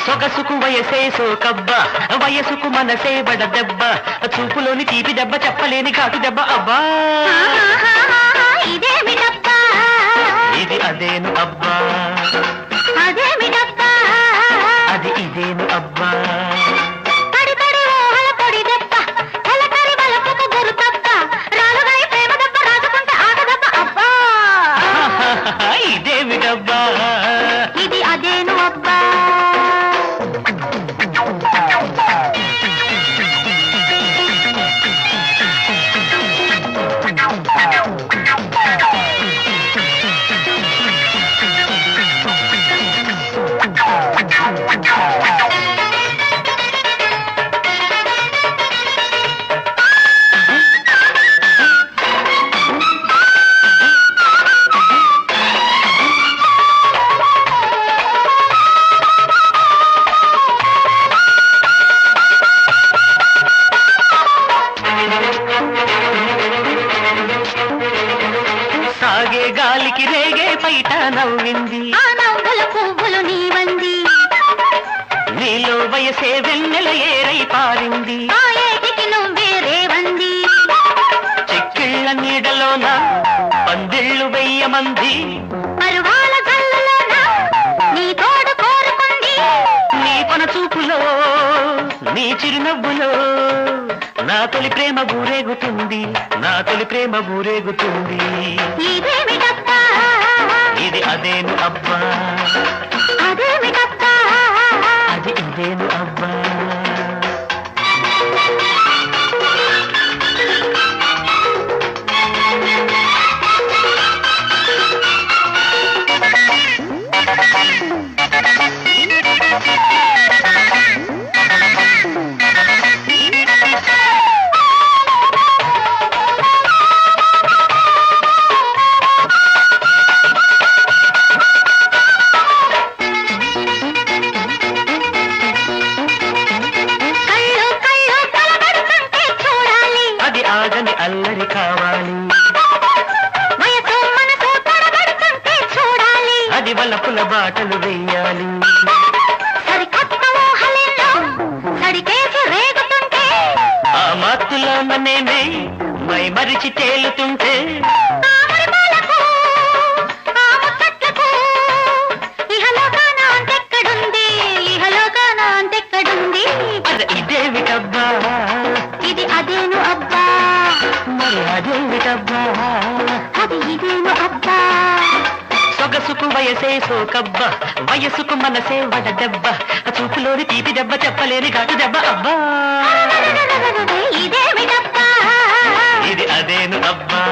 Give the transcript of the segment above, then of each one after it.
సొగసుకు వయసే సోకబ్బ వయసుకు మనసే బడ దెబ్బ చూపులోని తీపి దెబ్బ చెప్పలేని ఘాటు దెబ్బ అబ్బా ఇదేమిటబ్బా ఇది అదేను అబ్బా అదేమిటబ్బా అది ఇదేను అబ్బా పడి పడి ఊహల పొడి దెబ్బ కలకరి బలపుకు గురు తప్ప రాలుగై ప్రేమ దెబ్బ రాజుకుంటే ఆట దెబ్బ అబ్బా ఇదేమిటబ్బా ఇది అదేను అబ్బా సాగే గాలికి రేగే పైట నవ్వింది ఆ నవ్వుల పువ్వులు నీవంది నీలో వయసే వెన్నెల ఏరై పారింది ఆ ఏటికి నువ్వే రేవంది చెక్కిళ్ళ నీడలోన పందిళ్ళు వెయ్యమంది పరువాల గల్లులోన నీ తోడు కోరుకుంది నీ పన చూపులో నీ చిరునవ్వులో నా తొలి ప్రేమ ఊరేగుతుంది నా తొలి ప్రేమ ఊరేగుతుంది ఇదేమిటబ్బా ఇది అదేను అబ్బా అదేమిటబ్బా అది ఇదేను అబ్బా అల్లరి కావాలి వయసు మనసు తడబడుతుంటే చూడాలి అది వలపుల బాటలు వేయాలి సరికొత్త ఊహలెన్నో సడికేసి రేగుతుంటే ఆ మాతులో నేనే మై మరిచి తేలుతుంటే తామర పాలకు ఆ ముచ్చట్లకు ఇహలోకాన అంతెక్కడుంది ఇహలోకాన అంతెక్కడుంది అది ఇదేమిటబ్బా ఇది అదేను అబ్బా మరి అదేమిటబ్బా అది ఇదేను అబ్బా సొగసుకు వయసే సోకబ్బ వయసుకు మనసే వడ దెబ్బ చూపులోని తీపి దెబ్బ చెప్పలేని ఘాటు దెబ్బ అబ్బా ఇదేమిటబ్బా ఇది అదేను అబ్బా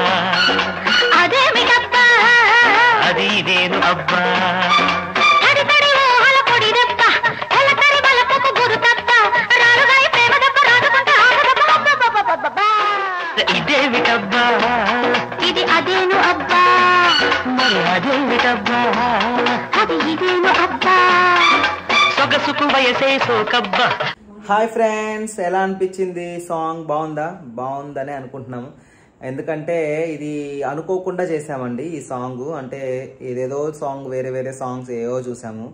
అదేమిటబ్బా అది ఇదేను అబ్బా తడి తడి ఊహల పొడి దెబ్బ కలకరి బలపుకు గురు తప్ప రాలుగాయి ప్రేమ దెబ్బ రాజుకుంటే ఆట దెబ్బ అబ్బబ్బబ్బబ్బబ్బా. ఇదేమిటబ్బా ఇది అదేను అబ్బా మరి అదేమిటబ్బా అది ఇదేను అబ్బా సొగసుకు వయసే సోకబ్బ. హాయ్ ఫ్రెండ్స్, ఎలా అనిపించింది సాంగ్? బాగుందని అనుకుంటున్నాము. ఎందుకంటే ఇది అనుకోకుండా చేసామండి ఈ సాంగ్. అంటే ఏదేదో సాంగ్, వేరే సాంగ్స్ ఏవో చూసాము,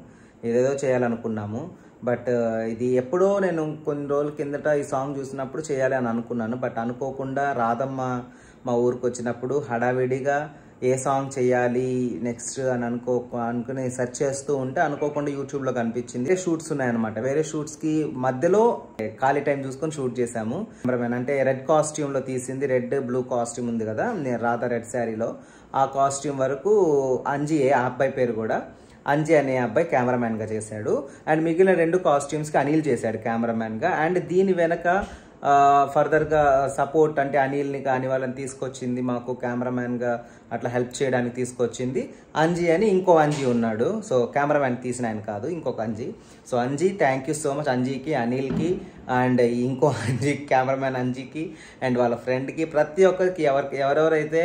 ఏదేదో చేయాలనుకున్నాము. బట్ ఇది ఎప్పుడో నేను కొన్ని రోజుల కిందట ఈ సాంగ్ చూసినప్పుడు చేయాలి అని అనుకున్నాను. బట్ అనుకోకుండా రాధమ్మ మా ఊరికి వచ్చినప్పుడు హడావిడిగా ఏ సాంగ్ చేయాలి నెక్స్ట్ అని అనుకుని సెర్చ్ చేస్తూ ఉంటే అనుకోకుండా యూట్యూబ్లో కనిపించింది. షూట్స్ ఉన్నాయన్నమాట. వేరే షూట్స్కి మధ్యలో ఖాళీ టైం చూసుకొని షూట్ చేశాము. అంటే రెడ్ కాస్ట్యూమ్లో తీసింది. రెడ్ బ్లూ కాస్ట్యూమ్ ఉంది కదా రాధా రెడ్ శారీలో, ఆ కాస్ట్యూమ్ వరకు అంజియే ఆ అబ్బాయి పేరు కూడా. అంజీ అనే అబ్బాయి కెమెరామ్యాన్గా చేశాడు. అండ్ మిగిలిన 2 కాస్ట్యూమ్స్కి అనిల్ చేశాడు కెమెరామ్యాన్గా. అండ్ దీని వెనక ఫర్దర్గా సపోర్ట్ అంటే అనిల్ని కానీ వాళ్ళని తీసుకొచ్చింది, మాకు కెమెరామ్యాన్గా అట్లా హెల్ప్ చేయడానికి తీసుకొచ్చింది అంజీ అని ఇంకో అంజీ ఉన్నాడు. సో కెమెరామ్యాన్ తీసిన ఆయన కాదు, ఇంకొక Anji. So Anji thank you so much అంజీకి, అనిల్కి అండ్ ఇంకో అంజీ కెమెరామ్యాన్ అంజీకి అండ్ వాళ్ళ ఫ్రెండ్కి, ప్రతి ఒక్కరికి ఎవరెవరైతే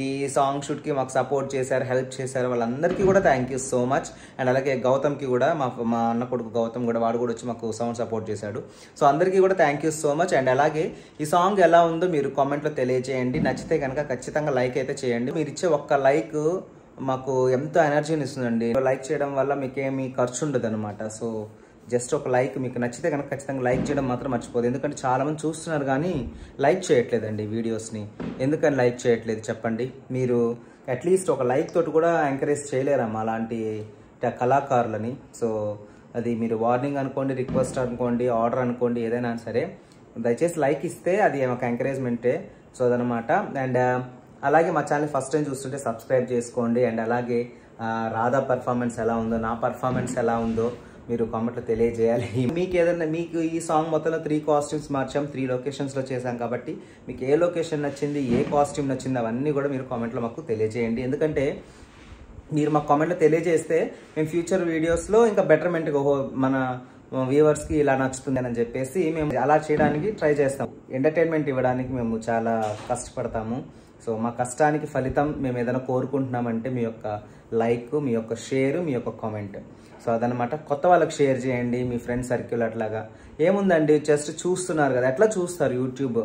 ఈ సాంగ్ షూట్కి మాకు సపోర్ట్ చేశారు, హెల్ప్ చేశారు, వాళ్ళందరికీ కూడా thank you so much. And అలాగే గౌతమ్కి కూడా, మా అన్న కొడుకు గౌతమ్ కూడా, వాడు కూడా వచ్చి మాకు సౌండ్ సపోర్ట్ చేశాడు. సో అందరికీ కూడా thank you so much. And అలాగే ఈ సాంగ్ ఎలా ఉందో మీరు కామెంట్లో తెలియజేయండి. నచ్చితే కనుక ఖచ్చితంగా లైక్ అయితే చేయండి. మీరు ఇచ్చే ఒక్క లైక్ మాకు ఎంతో ఎనర్జీని ఇస్తుందండి. లైక్ చేయడం వల్ల మీకేమీ ఖర్చు ఉండదు అనమాట. సో జస్ట్ ఒక లైక్ మీకు నచ్చితే కనుక ఖచ్చితంగా లైక్ చేయడం మాత్రం మర్చిపోదు. ఎందుకంటే చాలామంది చూస్తున్నారు కానీ లైక్ చేయట్లేదండి వీడియోస్ని. ఎందుకని లైక్ చేయట్లేదు చెప్పండి? మీరు అట్లీస్ట్ ఒక లైక్ తోటి కూడా ఎంకరేజ్ చేయలేరమ్మా అలాంటి కళాకారులని. సో అది మీరు వార్నింగ్ అనుకోండి, రిక్వెస్ట్ అనుకోండి, ఆర్డర్ అనుకోండి, ఏదైనా సరే దయచేసి లైక్ ఇస్తే అది ఒక ఎంకరేజ్మెంటే. సో అదనమాట. అండ్ అలాగే మా ఛానల్ ఫస్ట్ టైం చూస్తుంటే సబ్స్క్రైబ్ చేసుకోండి. అండ్ అలాగే రాధా పర్ఫార్మెన్స్ ఎలా ఉందో, నా పర్ఫార్మెన్స్ ఎలా ఉందో మీరు కామెంట్లో తెలియజేయాలి. మీకు ఈ సాంగ్ మొత్తంలో 3 కాస్ట్యూమ్స్ మార్చాం, 3 లొకేషన్స్లో చేశాం కాబట్టి మీకు ఏ లొకేషన్ నచ్చింది, ఏ కాస్ట్యూమ్ నచ్చింది అవన్నీ కూడా మీరు కామెంట్లో మాకు తెలియజేయండి. ఎందుకంటే మీరు మాకు కామెంట్లో తెలియజేస్తే మేము ఫ్యూచర్ వీడియోస్లో ఇంకా బెటర్మెంట్గా మన వ్యూవర్స్కి ఇలా నచ్చుతుంది అని చెప్పేసి మేము అలా చేయడానికి ట్రై చేస్తాం. ఎంటర్టైన్మెంట్ ఇవ్వడానికి మేము చాలా కష్టపడతాము. సో మా కష్టానికి ఫలితం మేము ఏదైనా కోరుకుంటున్నామంటే మీ యొక్క లైక్, మీ యొక్క షేర్, మీ యొక్క కామెంట్. సో అదనమాట. కొత్త వాళ్ళకి షేర్ చేయండి, మీ ఫ్రెండ్ సర్కిల్ అట్లాగా. ఏముందండి, జస్ట్ చూస్తున్నారు కదా, ఎట్లా చూస్తారు? యూట్యూబ్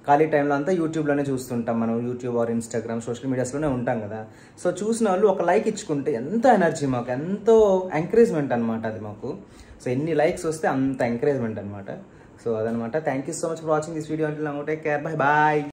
ఖాళీ టైంలో అంతా యూట్యూబ్లోనే చూస్తుంటాం మనం. యూట్యూబ్ ఆర్ ఇన్స్టాగ్రామ్ సోషల్ మీడియాస్లోనే ఉంటాం కదా. సో చూసిన వాళ్ళు ఒక లైక్ ఇచ్చుకుంటే ఎంత ఎనర్జీ, మాకు ఎంతో ఎంకరేజ్మెంట్ అనమాట అది మాకు. సో ఎన్ని లైక్స్ వస్తే అంత ఎంకరేజ్మెంట్ అనమాట. సో అదనమాట. Thank you so much for watching this video. Until now take care, bye bye.